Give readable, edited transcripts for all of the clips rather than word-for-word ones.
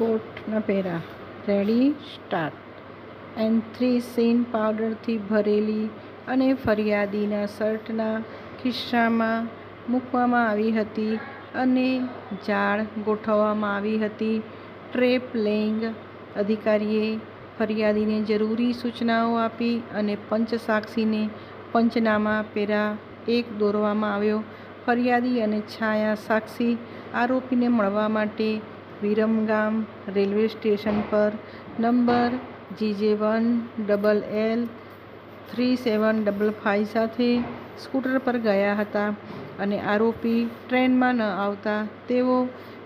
કોટના પહેરા. Ready start. એન્થ્રેસીન પાવડરથી ભરેલી અને ફરિયાદીના શર્ટના ખિસ્સામાં મૂકવામાં આવી હતી અને જાળ ગોઠવવામાં આવી હતી. ટ્રેપ લેઇંગ અધિકારીએ ફરિયાદીને જરૂરી સૂચનાઓ આપી અને પંચસાક્ષીને પંચનામા પેરા 1 દોરવામાં આવ્યો. ફરિયાદી અને છાયા સાક્ષી આરોપીને મળવા માટે વિરમગામ રેલવે સ્ટેશન પર નંબર GJ1LL 3755 સાથે સ્કૂટર પર ગયા હતા અને આરોપી ટ્રેનમાં ન આવતા તેઓ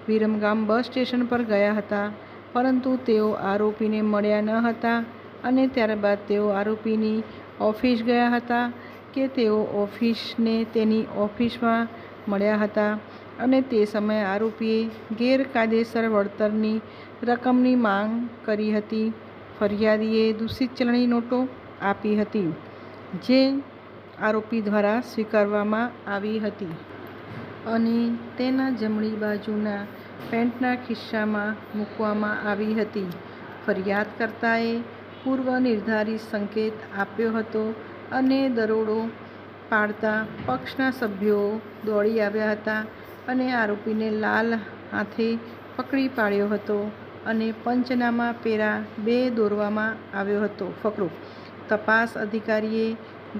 વિરમગામ બસ સ્ટેશન પર ગયા હતા, પરંતુ તેઓ આરોપીને મળ્યા ન હતા અને ત્યારબાદ તેઓ આરોપીની ઓફિસ ગયા હતા કે તેઓ ઓફિસને તેની ઓફિસમાં મળ્યા હતા અને તે સમયે આરોપીએ ગેરકાયદેસર વળતરની રકમની માંગ કરી હતી. ફરિયાદીએ દૂષિત ચલણી નોટો આપી હતી, જે આરોપી દ્વારા સ્વીકારવામાં આવી હતી અને તેના જમણી બાજુના પેન્ટના ખિસ્સામાં મૂકવામાં આવી હતી. ફરિયાદકર્તાએ પૂર્વ નિર્ધારિત સંકેત આપ્યો હતો અને દરોડો પાડતા પક્ષના સભ્યો દોડી આવ્યા હતા અને આરોપીને લાલ હાથે પકડી પાડ્યો હતો અને પંચનામા પેરા 2 દોરવામાં આવ્યો હતો. ફકરો. તપાસ અધિકારીએ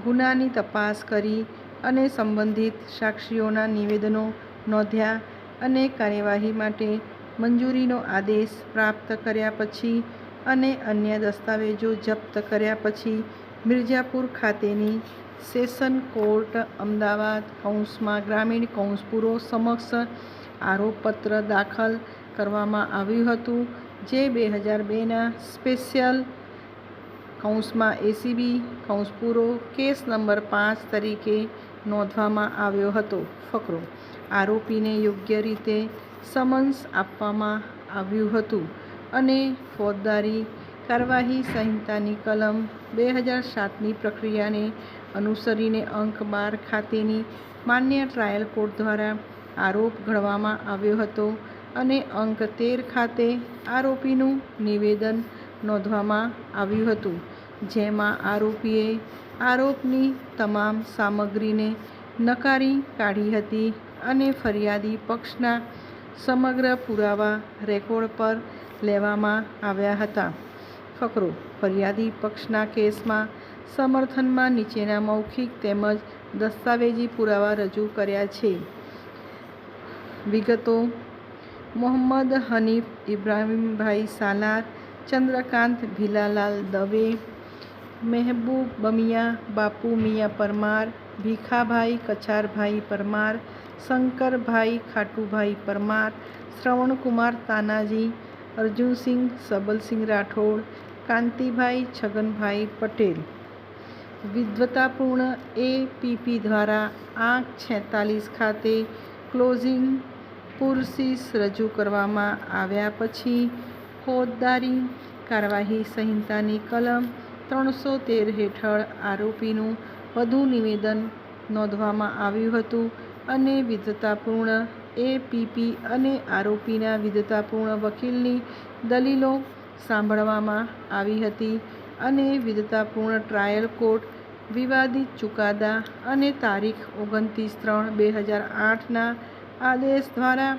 ગુનાની તપાસ કરી અને સંબંધિત સાક્ષીઓના નિવેદનો નોંધ્યા અને કાર્યવાહી માટે મંજૂરીનો આદેશ પ્રાપ્ત કર્યા પછી અને અન્ય દસ્તાવેજો જપ્ત કર્યા પછી મિર્ઝાપુર ખાતેની સેશન કોર્ટ અમદાવાદ ગ્રામીણ પૂરો સમક્ષ આરોપપત્ર દાખલ કરવામાં આવ્યું હતું, જે 2002ના સ્પેશિયલ ACB પૂરો કેસ નંબર 5 તરીકે નોંધવામાં આવ્યો હતો. ફકરો. આરોપીને યોગ્ય રીતે સમન્સ આપવામાં આવ્યું હતું અને ફોજદારી કાર્યવાહી સંહિતાની કલમ 2007ની પ્રક્રિયાને અનુસરીને અંક 12 ખાતેની માન્ય ટ્રાયલ કોર્ટ દ્વારા આરોપ ઘડવામાં આવ્યો હતો અને અંક 13 ખાતે આરોપીનું નિવેદન નોંધવામાં આવ્યું હતું, જેમાં આરોપીએ આરોપની તમામ સામગ્રીને નકારી કાઢી હતી અને ફરિયાદી પક્ષના સમગ્ર પુરાવા રેકોર્ડ પર લેવામાં આવ્યા હતા. ફકરો. ફરિયાદી પક્ષના કેસમાં સમર્થનમાં નીચેના મૌખિક તેમજ દસ્તાવેજી પુરાવા રજૂ કર્યા છે. વિગતો: મોહમ્મદ હનીફ ઇબ્રાહીમભાઈ સાલાર, ચંદ્રકાંત ભીલાલાલ દવે, મહેબૂબ બમિયા બાપુ મિયાં પરમાર, ભીખાભાઈ કચારભાઈ પરમાર, શંકરભાઈ ખાટુભાઈ પરમાર, શ્રવણકુમાર તાનાજી, અર્જુનસિંહ સબલસિંહ રાઠોડ, કાંતિભાઈ છગનભાઈ પટેલ. વિદ્વતાપૂર્ણ APP દ્વારા આંક 46 ખાતે ક્લોઝિંગ પુરસીસ રજૂ કરવામાં આવ્યા પછી ફોજદારી કાર્યવાહી સંહિતાની કલમ 313 હેઠળ આરોપીનું વધુ નિવેદન નોંધવામાં આવ્યું હતું અને વિદ્વતાપૂર્ણ APP અને આરોપીના વિદ્વતાપૂર્ણ વકીલની દલીલો સાંભળવામાં આવી હતી અને વિદ્વતાપૂર્ણ ટ્રાયલ કોર્ટ વિવાદિત ચુકાદા અને તારીખ 29/3/2008ના આદેશ દ્વારા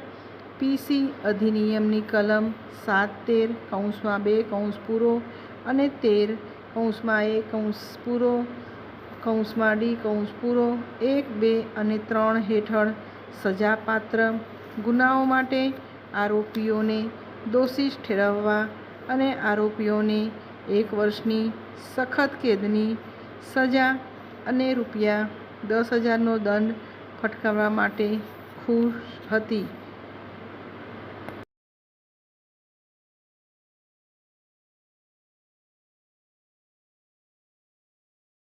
PC અધિનિયમની કલમ 7(13) અને 13(1) (d) 1, 2 અને 3 હેઠળ સજાપાત્ર ગુનાઓ માટે આરોપીઓને દોષિત ઠેરવવા અને આરોપીઓને 1 વર્ષની સખત કેદની સજા અને રૂપિયા 10,000નો દંડ ફટકારવા માટે ખુશ હતી.